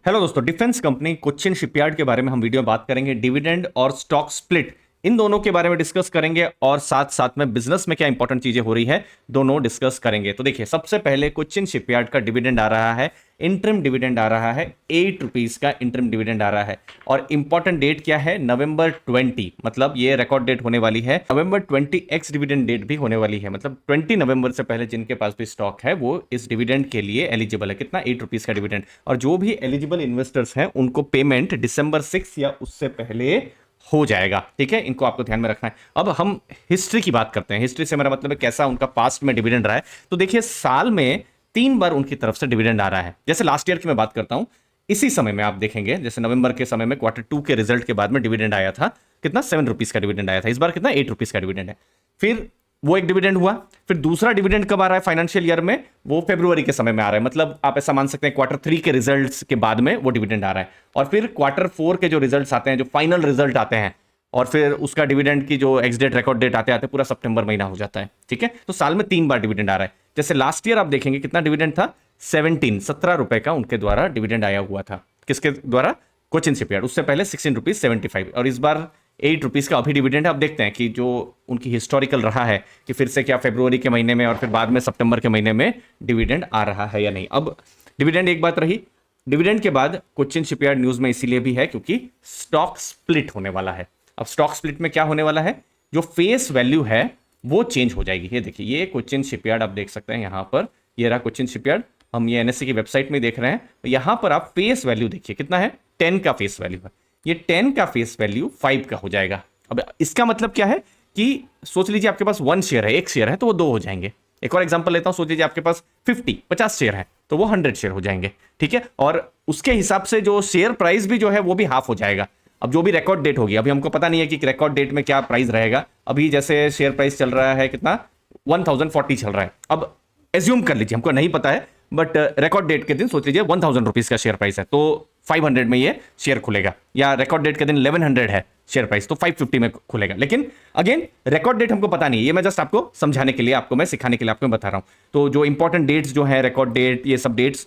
Hello दोस्तों, defence company Cochin shipyard के बारे में हम वीडियो में बात करेंगे। डिविडेंड और स्टॉक स्प्लिट इन दोनों के बारे में डिस्कस करेंगे और साथ साथ में बिजनेस में क्या इंपॉर्टेंट चीजें हो रही है दोनों डिस्कस करेंगे। तो देखिए, सबसे पहले कोचिन शिपयार्ड का डिविडेंड आ रहा है, इंटरिम डिविडेंड आ रहा है, ₹8 का इंटरिम डिविडेंड आ रहा है। और इंपॉर्टेंट डेट क्या है? नवंबर 20, मतलब ये रिकॉर्ड डेट होने वाली है। नवंबर 20 एक्स डिविडेंड डेट भी होने वाली है, मतलब 20 नवंबर से पहले जिनके पास भी स्टॉक है वो इस डिविडेंड के लिए एलिजिबल है। कितना? ₹8 का डिविडेंड। और जो भी एलिजिबल इन्वेस्टर्स हैं उनको पेमेंट दिसंबर 6 या उससे पहले हो जाएगा। ठीक है, इनको आपको ध्यान में रखना है। अब हम हिस्ट्री की बात करते हैं। हिस्ट्री से मेरा मतलब है कैसा उनका पास्ट में डिविडेंड रहा है। तो देखिए, साल में 3 बार उनकी तरफ से डिविडेंड आ रहा है। जैसे लास्ट ईयर की मैं बात करता हूं, इसी समय में आप देखेंगे, जैसे नवंबर के समय में Q2 के रिजल्ट के बाद में डिविडेंड आया था। कितना? ₹7 का डिविडेंड आया था। इस बार कितना? ₹8 का डिविडेंड है। फिर वो एक डिविडेंड हुआ। फिर दूसरा डिविडेंड कब आ रहा है फाइनेंशियल ईयर में? वो फरवरी के समय में आ रहा है। मतलब आप ऐसा मान सकते हैं Q3 के रिजल्ट्स के बाद में वो डिविडेंड आ रहा है। और फिर Q4 के जो रिजल्ट्स आते हैं, जो फाइनल रिजल्ट आते हैं, और फिर उसका डिविडेंड की जो एक्स डेट रिकॉर्ड डेट आते आते पूरा सितंबर महीना हो जाता है। ठीक है, तो साल में 3 बार डिविडेंड आ रहा है। जैसे लास्ट ईयर आप देखेंगे कितना डिविडेंड था? 17 का उनके द्वारा डिविडेंड आया हुआ था। किसके द्वारा? कोचिन शिपयार्ड। उससे पहले ₹16.75 और इस बार ₹8 का अभी डिविडेंड है। अब देखते हैं कि जो उनकी हिस्टोरिकल रहा है कि फिर से क्या फरवरी के महीने में और फिर बाद में सितंबर के महीने में डिविडेंड आ रहा है या नहीं। अब डिविडेंड एक बात रही। डिविडेंड के बाद कोचिन शिपयार्ड न्यूज में इसीलिए भी है क्योंकि स्टॉक स्प्लिट होने वाला है। अब स्टॉक स्प्लिट में क्या होने वाला है? जो फेस वैल्यू है वो चेंज हो जाएगी। ये देखिए, ये कोचिन शिपयार्ड आप देख सकते हैं यहां पर। ये रहा कोचिन शिपयार्ड। हम ये एनएससी की वेबसाइट में देख रहे हैं। यहां पर आप फेस वैल्यू देखिए कितना है? 10 का फेस वैल्यू है। ये 10 का फेस वैल्यू 5 का हो जाएगा। अब इसका मतलब क्या है कि सोच लीजिए आपके पास 1 शेयर है, 1 शेयर है तो वो 2 हो जाएंगे। एक और एग्जांपल लेता हूं, सोच लीजिए आपके पास 50 शेयर है तो वो 100 शेयर हो जाएंगे। ठीक है, और उसके हिसाब से जो शेयर प्राइस भी जो है वो भी हाफ हो जाएगा। अब जो भी रिकॉर्ड डेट होगी, अभी हमको पता नहीं है कि रिकॉर्ड डेट में क्या प्राइस रहेगा। अभी जैसे शेयर प्राइस चल रहा है कितना? 1040 चल रहा है। अब एज्यूम कर लीजिए, हमको नहीं पता है, बट रिकॉर्ड डेट के दिन सोच लीजिए ₹1000 का शेयर प्राइस है तो 500 में ये शेयर खुलेगा। या रिकॉर्ड डेट के दिन 1100 है शेयर प्राइस तो 550 में खुलेगा। लेकिन अगेन रिकॉर्ड डेट हमको पता नहीं है। ये मैं जस्ट आपको समझाने के लिए, आपको मैं सिखाने के लिए आपको बता रहा हूं। तो जो इंपॉर्टेंट डेट्स जो है, रिकॉर्ड डेट, ये सब डेट्स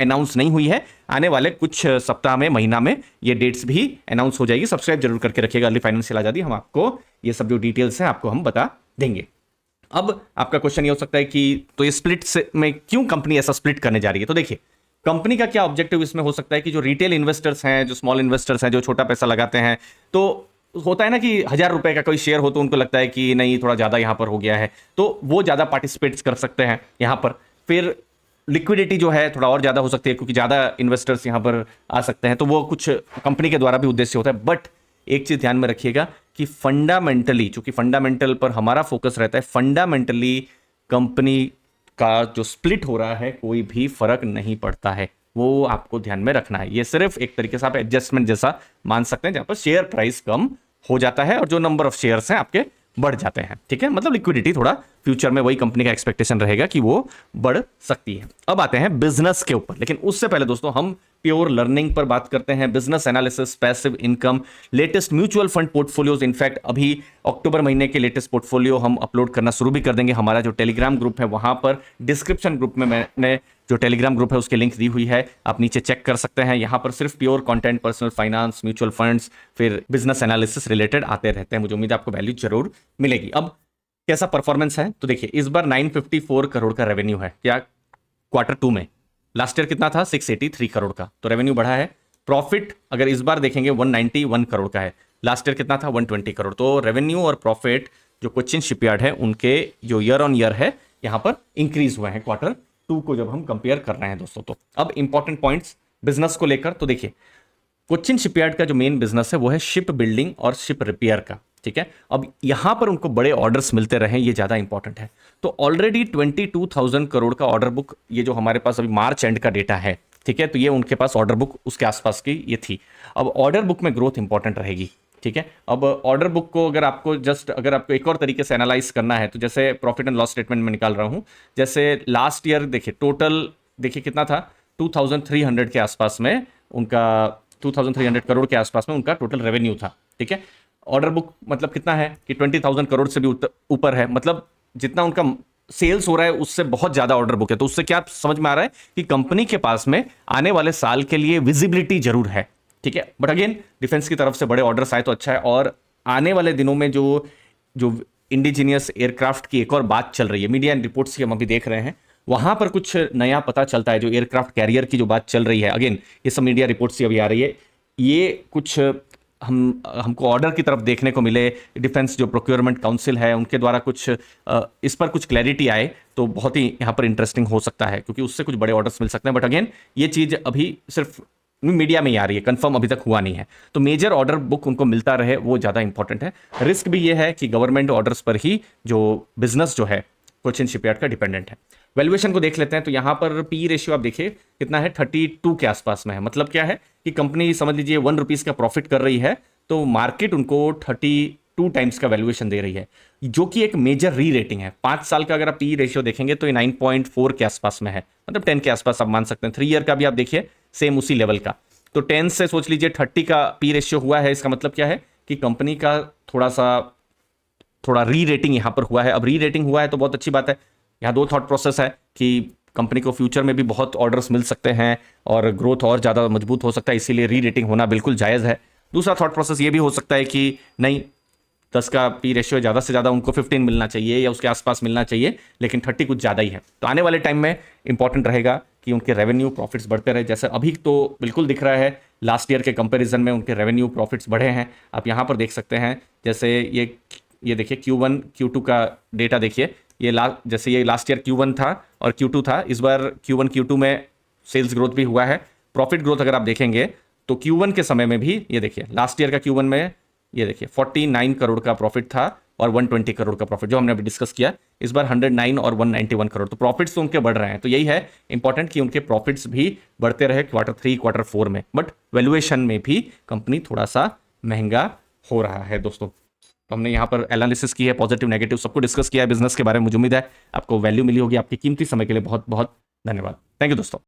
अनाउंस नहीं हुई है। आने वाले कुछ सप्ताह में, महीना में ये डेट्स भी अनाउंस हो जाएगी। सब्सक्राइब जरूर करके रखिएगा अर्ली फाइनेंशियल आजादी। हम आपको ये सब जो डिटेल्स हैं आपको हम बता देंगे। अब आपका क्वेश्चन ये हो सकता है कि तो ये स्प्लिट में क्यों कंपनी ऐसा स्प्लिट करने जा रही है? तो देखिए, कंपनी का क्या ऑब्जेक्टिव इसमें हो सकता है कि जो रिटेल इन्वेस्टर्स हैं, जो स्मॉल इन्वेस्टर्स हैं, जो छोटा पैसा लगाते हैं, तो होता है ना कि ₹1000 का कोई शेयर हो तो उनको लगता है कि नहीं, थोड़ा ज्यादा यहां पर हो गया है, तो वो ज्यादा पार्टिसिपेट कर सकते हैं यहां पर। फिर लिक्विडिटी जो है थोड़ा और ज्यादा हो सकती है क्योंकि ज्यादा इन्वेस्टर्स यहां पर आ सकते हैं, तो वो कुछ कंपनी के द्वारा भी उद्देश्य होता है। बट एक चीज ध्यान में रखिएगा कि फंडामेंटली, चूंकि फंडामेंटल पर हमारा फोकस रहता है, फंडामेंटली कंपनी का जो स्प्लिट हो रहा है कोई भी फर्क नहीं पड़ता है। वो आपको ध्यान में रखना है। ये सिर्फ एक तरीके से आप एडजस्टमेंट जैसा मान सकते हैं, जहां पर शेयर प्राइस कम हो जाता है और जो नंबर ऑफ शेयर्स हैं आपके बढ़ जाते हैं। ठीक है, मतलब लिक्विडिटी थोड़ा फ्यूचर में, वही कंपनी का एक्सपेक्टेशन रहेगा कि वो बढ़ सकती है। अब आते हैं बिजनेस के ऊपर, लेकिन उससे पहले दोस्तों हम प्योर लर्निंग पर बात करते हैं। Business analysis, passive income, latest mutual fund portfolios. In fact अभी अक्टूबर महीने के लेटेस्ट पोर्टफोलियो हम अपलोड करना शुरू भी कर देंगे। हमारा जो टेलीग्राम ग्रुप है वहां पर डिस्क्रिप्शन ग्रुप में मैंने जो टेलीग्राम ग्रुप है उसकी लिंक दी हुई है, आप नीचे चेक कर सकते हैं। यहां पर सिर्फ pure content, personal finance, mutual funds, फिर बिजनेस एनालिसिस रिलेटेड आते रहते हैं। मुझे उम्मीद है आपको वैल्यू जरूर मिलेगी। अब कैसा परफॉर्मेंस है? तो देखिए, इस बार 954 करोड़ का रेवेन्यू है। क्या? Q2 में। लास्ट ईयर कितना था? 683 करोड़ का। तो रेवेन्यू बढ़ा है। प्रॉफिट अगर इस बार देखेंगे 191 करोड़ का है। लास्ट ईयर कितना था? 120 करोड़। तो रेवेन्यू और प्रॉफिट जो कोचिन शिपयार्ड है उनके जो ईयर ऑन ईयर है यहां पर इंक्रीज हुए हैं Q2 को जब हम कंपेयर कर रहे हैं दोस्तों। तो अब इंपॉर्टेंट पॉइंट्स बिजनेस को लेकर, तो देखिए, कोचिन शिपयार्ड का जो मेन बिजनेस है वो है शिप बिल्डिंग और शिप रिपेयर का। ठीक है, अब यहां पर उनको बड़े ऑर्डर्स मिलते रहे, ये ज्यादा इंपॉर्टेंट है। तो ऑलरेडी 22,000 करोड़ का ऑर्डर बुक, ये जो हमारे पास अभी मार्च एंड का डेटा है, ठीक है, तो ये उनके पास ऑर्डर बुक उसके आसपास की ये थी। अब ऑर्डर बुक में ग्रोथ इंपॉर्टेंट रहेगी। ठीक है, अब ऑर्डर बुक को अगर आपको एक और तरीके से एनालाइज करना है, तो जैसे प्रॉफिट एंड लॉस स्टेटमेंट में निकाल रहा हूं, जैसे लास्ट ईयर देखिए, टोटल देखिए कितना था? 2300 के आसपास में उनका, 2300 करोड़ के आसपास में उनका टोटल रेवेन्यू था। ठीक है, ऑर्डर बुक मतलब कितना है कि 20,000 करोड़ से भी ऊपर है। मतलब जितना उनका सेल्स हो रहा है उससे बहुत ज्यादा ऑर्डर बुक है। तो उससे क्या समझ में आ रहा है कि कंपनी के पास में आने वाले साल के लिए विजिबिलिटी जरूर है, ठीक है। बट अगेन डिफेंस की तरफ से बड़े ऑर्डर्स आए तो अच्छा है। और आने वाले दिनों में जो जो इंडिजीनियस एयरक्राफ्ट की एक और बात चल रही है, मीडिया एंड रिपोर्ट्स की हम अभी देख रहे हैं, वहां पर कुछ नया पता चलता है। जो एयरक्राफ्ट कैरियर की जो बात चल रही है, अगेन ये सब मीडिया रिपोर्ट्स से अभी आ रही है, ये कुछ हमको ऑर्डर की तरफ देखने को मिले। डिफेंस जो प्रोक्योरमेंट काउंसिल है उनके द्वारा कुछ इस पर कुछ क्लैरिटी आए तो बहुत ही यहाँ पर इंटरेस्टिंग हो सकता है, क्योंकि उससे कुछ बड़े ऑर्डर्स मिल सकते हैं। बट अगेन ये चीज अभी सिर्फ मीडिया में ही आ रही है, कंफर्म अभी तक हुआ नहीं है। तो मेजर ऑर्डर बुक उनको मिलता रहे वो ज्यादा इंपॉर्टेंट है। रिस्क भी ये है कि गवर्नमेंट ऑर्डर्स पर ही जो बिजनेस जो है कोचिन शिपयार्ड का डिपेंडेंट है। वैल्यूएशन को देख लेते हैं तो यहां पर पी रेशियो आप देखिए कितना है, 32 के आसपास में है। मतलब क्या है कि कंपनी समझ लीजिए 1 रुपीज का प्रॉफिट कर रही है तो मार्केट उनको 32 टाइम्स का वैल्यूएशन दे रही है, जो कि एक मेजर री रेटिंग है। 5 साल का अगर आप पी रेशियो देखेंगे तो ये 9.4 के आसपास में है, मतलब 10 के आसपास आप मान सकते हैं। 3 ईयर का भी आप देखिए सेम उसी लेवल का। तो 10 से सोच लीजिए 30 का पी रेशियो हुआ है, इसका मतलब क्या है कि कंपनी का थोड़ा री रेटिंग यहां पर हुआ है। अब री रेटिंग हुआ है तो बहुत अच्छी बात है। यहाँ 2 थॉट प्रोसेस है कि कंपनी को फ्यूचर में भी बहुत ऑर्डर्स मिल सकते हैं और ग्रोथ और ज़्यादा मजबूत हो सकता है, इसीलिए री रेटिंग होना बिल्कुल जायज़ है। दूसरा थॉट प्रोसेस ये भी हो सकता है कि नहीं, 10 का पी रेशियो ज़्यादा से ज़्यादा उनको 15 मिलना चाहिए या उसके आसपास मिलना चाहिए, लेकिन 30 कुछ ज़्यादा ही है। तो आने वाले टाइम में इंपॉर्टेंट रहेगा कि उनके रेवेन्यू प्रॉफिट्स बढ़ते रहे। जैसे अभी तो बिल्कुल दिख रहा है लास्ट ईयर के कंपैरिजन में उनके रेवेन्यू प्रॉफिट्स बढ़े हैं। आप यहाँ पर देख सकते हैं, जैसे ये देखिए Q1 Q2 का डेटा देखिए। जैसे ये लास्ट ईयर Q1 था और Q2 था, इस बार Q1 Q2 में सेल्स ग्रोथ भी हुआ है। प्रॉफिट ग्रोथ अगर आप देखेंगे तो Q1 के समय में भी ये देखिए, लास्ट ईयर का Q1 में ये देखिए 49 करोड़ का प्रॉफिट था और 120 करोड़ का प्रॉफिट जो हमने अभी डिस्कस किया। इस बार 109 और 191 करोड़। तो प्रॉफिट्स तो उनके बढ़ रहे हैं। तो यही है इंपॉर्टेंट कि उनके प्रॉफिट्स भी बढ़ते रहे Q3 Q4 में। बट वैल्यूएशन में भी कंपनी थोड़ा सा महंगा हो रहा है दोस्तों। तो हमने यहाँ पर एनालिसिस की है, पॉजिटिव नेगेटिव सबको डिस्कस किया है बिजनेस के बारे में। मुझे उम्मीद है आपको वैल्यू मिली होगी। आपकी कीमती समय के लिए बहुत बहुत धन्यवाद। थैंक यू दोस्तों।